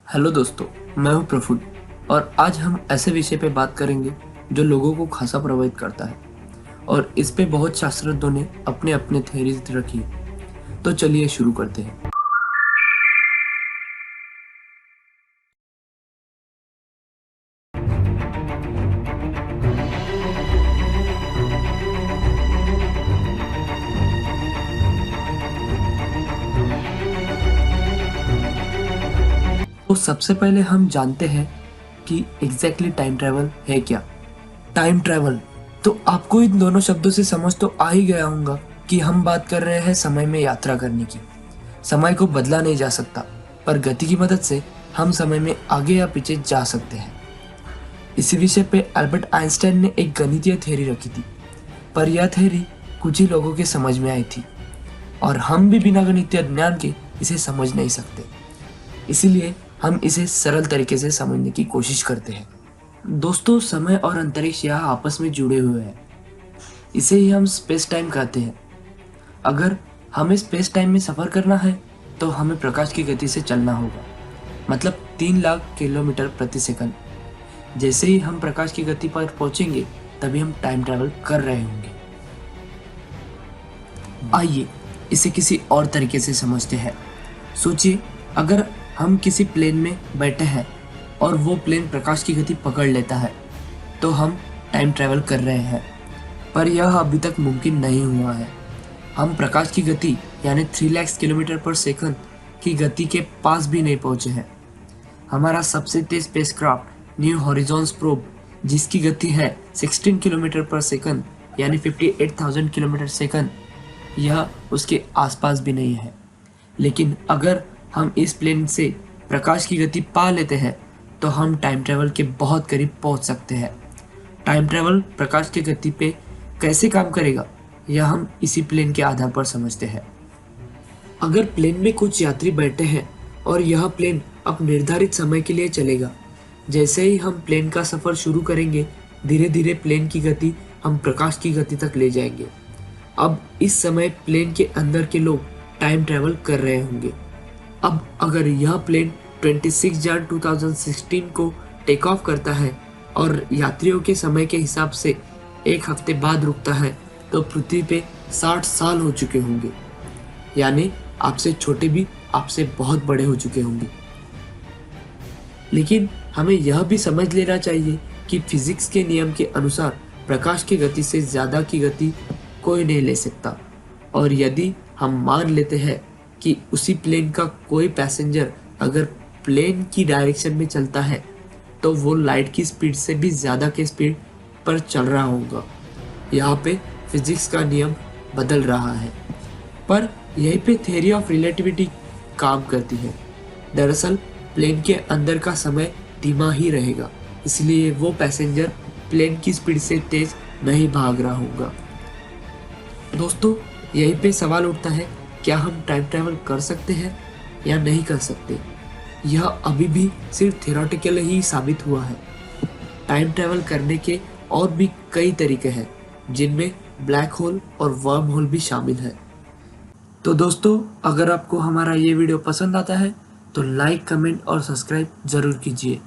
Hello दोस्तों, मैं हूं प्रफुल्ल और आज हम ऐसे विषय पे बात करेंगे जो लोगों को खासा प्रभावित करता है और इस पे बहुत शास्त्रज्ञों ने अपने अपने थ्योरीज रखी है। तो चलिए शुरू करते हैं। तो सबसे पहले हम जानते हैं कि एग्जैक्टली टाइम ट्रैवल है क्या। टाइम ट्रैवल तो आपको इन दोनों शब्दों से समझ तो आ ही गया होगा कि हम बात कर रहे हैं समय में यात्रा करने की। समय को बदला नहीं जा सकता, पर गति की मदद से हम समय में आगे या पीछे जा सकते हैं। इसी विषय पे अल्बर्ट आइंस्टाइन ने एक गणितीय थ्योरी रखी थी, पर यह थ्योरी कुछ ही लोगों के समझ में आई थी और हम भी बिना गणितीय ज्ञान के इसे समझ नहीं सकते। इसीलिए हम इसे सरल तरीके से समझने की कोशिश करते हैं। दोस्तों, समय और अंतरिक्ष यहाँ आपस में जुड़े हुए हैं। इसे ही हम स्पेस टाइम कहते हैं। अगर हमें स्पेस टाइम में सफ़र करना है तो हमें प्रकाश की गति से चलना होगा, मतलब 3 लाख किलोमीटर प्रति सेकंड। जैसे ही हम प्रकाश की गति पर पहुंचेंगे तभी हम टाइम ट्रैवल कर रहे होंगे। आइए इसे किसी और तरीके से समझते हैं। सोचिए, अगर हम किसी प्लेन में बैठे हैं और वो प्लेन प्रकाश की गति पकड़ लेता है तो हम टाइम ट्रैवल कर रहे हैं, पर यह अभी तक मुमकिन नहीं हुआ है। हम प्रकाश की गति यानी 3 लाख किलोमीटर पर सेकंड की गति के पास भी नहीं पहुंचे हैं। हमारा सबसे तेज स्पेसक्राफ्ट न्यू हॉरिजॉन्स प्रोब, जिसकी गति है 16 किलोमीटर पर सेकंड यानी 58,000 किलोमीटर सेकंड, यह उसके आसपास भी नहीं है। लेकिन अगर हम इस प्लेन से प्रकाश की गति पा लेते हैं तो हम टाइम ट्रैवल के बहुत करीब पहुंच सकते हैं। टाइम ट्रैवल प्रकाश की गति पे कैसे काम करेगा, यह हम इसी प्लेन के आधार पर समझते हैं। अगर प्लेन में कुछ यात्री बैठे हैं और यह प्लेन अब निर्धारित समय के लिए चलेगा। जैसे ही हम प्लेन का सफ़र शुरू करेंगे, धीरे धीरे प्लेन की गति हम प्रकाश की गति तक ले जाएंगे। अब इस समय प्लेन के अंदर के लोग टाइम ट्रैवल कर रहे होंगे। अब अगर यह प्लेन 26 jan 2016 को टेक ऑफ करता है और यात्रियों के समय के हिसाब से 1 हफ्ते बाद रुकता है तो पृथ्वी पे 60 साल हो चुके होंगे, यानी आपसे छोटे भी आपसे बहुत बड़े हो चुके होंगे। लेकिन हमें यह भी समझ लेना चाहिए कि फिजिक्स के नियम के अनुसार प्रकाश की गति से ज़्यादा की गति कोई नहीं ले सकता, और यदि हम मान लेते हैं कि उसी प्लेन का कोई पैसेंजर अगर प्लेन की डायरेक्शन में चलता है तो वो लाइट की स्पीड से भी ज़्यादा के स्पीड पर चल रहा होगा। यहाँ पे फिजिक्स का नियम बदल रहा है, पर यहीं पे थ्योरी ऑफ रिलेटिविटी काम करती है। दरअसल प्लेन के अंदर का समय धीमा ही रहेगा, इसलिए वो पैसेंजर प्लेन की स्पीड से तेज नहीं भाग रहा होगा। दोस्तों, यहीं पे सवाल उठता है, क्या हम टाइम ट्रैवल कर सकते हैं या नहीं कर सकते? यह अभी भी सिर्फ थियोरेटिकल ही साबित हुआ है। टाइम ट्रैवल करने के और भी कई तरीके हैं, जिनमें ब्लैक होल और वर्म होल भी शामिल है। तो दोस्तों, अगर आपको हमारा ये वीडियो पसंद आता है तो लाइक, कमेंट और सब्सक्राइब ज़रूर कीजिए।